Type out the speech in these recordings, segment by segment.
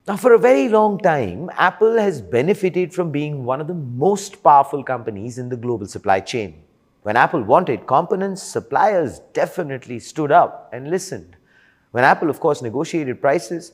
Now, for a very long time, Apple has benefited from being one of the most powerful companies in the global supply chain. When Apple wanted components, suppliers definitely stood up and listened. When Apple, of course, negotiated prices,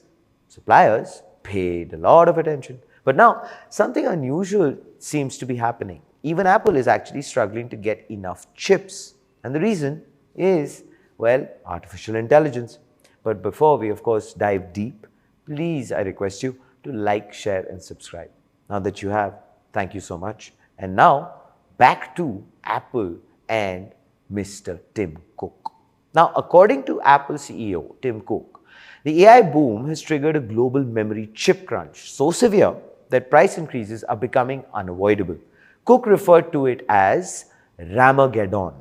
suppliers paid a lot of attention. But now, something unusual seems to be happening. Even Apple is actually struggling to get enough chips. And the reason is, well, artificial intelligence. But before we, of course, dive deep, please, I request you to like, share, and subscribe. Now that you have, thank you so much. And now, back to Apple and Mr. Tim Cook. Now, according to Apple CEO Tim Cook, the AI boom has triggered a global memory chip crunch so severe that price increases are becoming unavoidable. Cook referred to it as Ramageddon.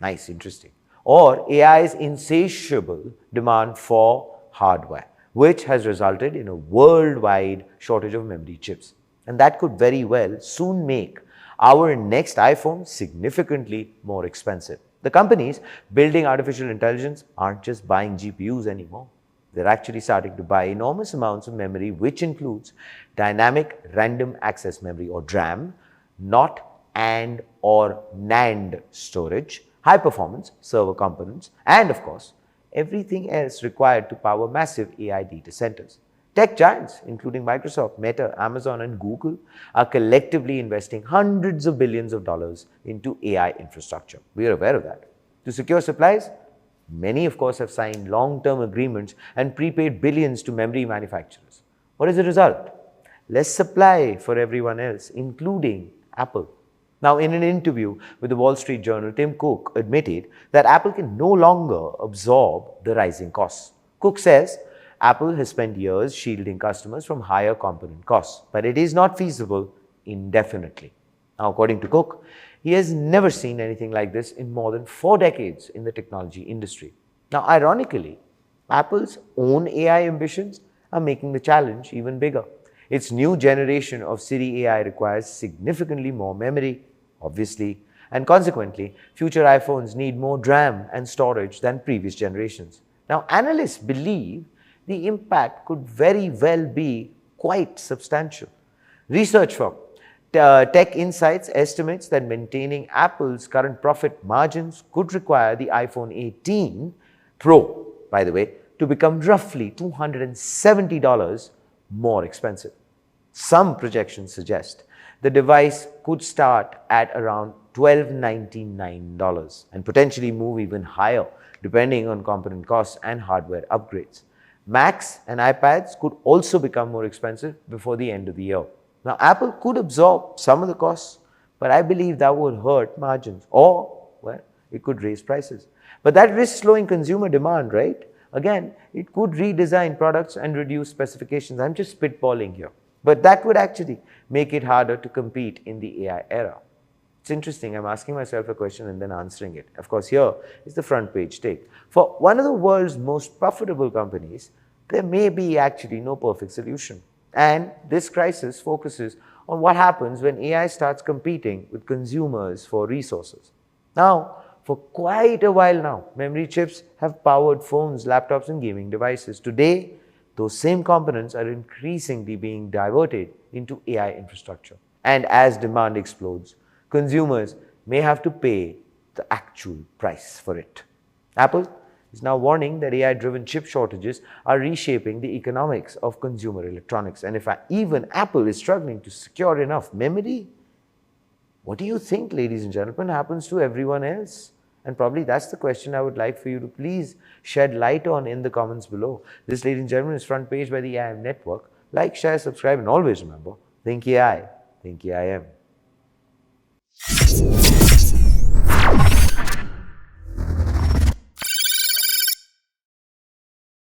Nice, interesting. Or AI's insatiable demand for hardware, which has resulted in a worldwide shortage of memory chips. And that could very well soon make our next iPhone significantly more expensive. The companies building artificial intelligence aren't just buying GPUs anymore. They're actually starting to buy enormous amounts of memory, which includes dynamic random access memory or DRAM, not and or NAND storage, high performance server components, and of course, everything else required to power massive AI data centers. Tech giants, including Microsoft, Meta, Amazon, and Google, are collectively investing hundreds of billions of dollars into AI infrastructure. We are aware of that. To secure supplies, many, of course, have signed long-term agreements and prepaid billions to memory manufacturers. What is the result? Less supply for everyone else, including Apple. Now, in an interview with the Wall Street Journal, Tim Cook admitted that Apple can no longer absorb the rising costs. Cook says, Apple has spent years shielding customers from higher component costs, but it is not feasible indefinitely. Now, according to Cook, he has never seen anything like this in more than 4 decades in the technology industry. Now, ironically, Apple's own AI ambitions are making the challenge even bigger. Its new generation of Siri AI requires significantly more memory, obviously, and consequently, future iPhones need more DRAM and storage than previous generations. Now, analysts believe the impact could very well be quite substantial. Research firm Tech Insights estimates that maintaining Apple's current profit margins could require the iPhone 18 Pro, by the way, to become roughly $270 more expensive. Some projections suggest the device could start at around $1,299 and potentially move even higher depending on component costs and hardware upgrades. Macs and iPads could also become more expensive before the end of the year. Now, Apple could absorb some of the costs, but I believe that would hurt margins or, well, it could raise prices. But that risks slowing consumer demand, right? Again, it could redesign products and reduce specifications. I'm just spitballing here. But that would actually make it harder to compete in the AI era. It's interesting. I'm asking myself a question and then answering it. Of course, here is the front page take. For one of the world's most profitable companies, there may be actually no perfect solution. And this crisis focuses on what happens when AI starts competing with consumers for resources. Now, for quite a while now, memory chips have powered phones, laptops, and gaming devices. Today, those same components are increasingly being diverted into AI infrastructure. And as demand explodes, consumers may have to pay the actual price for it. Apple is now warning that AI-driven chip shortages are reshaping the economics of consumer electronics. And if even Apple is struggling to secure enough memory, what do you think, ladies and gentlemen, happens to everyone else? And probably that's the question I would like for you to please shed light on in the comments below. This, ladies and gentlemen, is Front Page by the AI Network. Like, share, subscribe, and always remember, think AI, think AIM.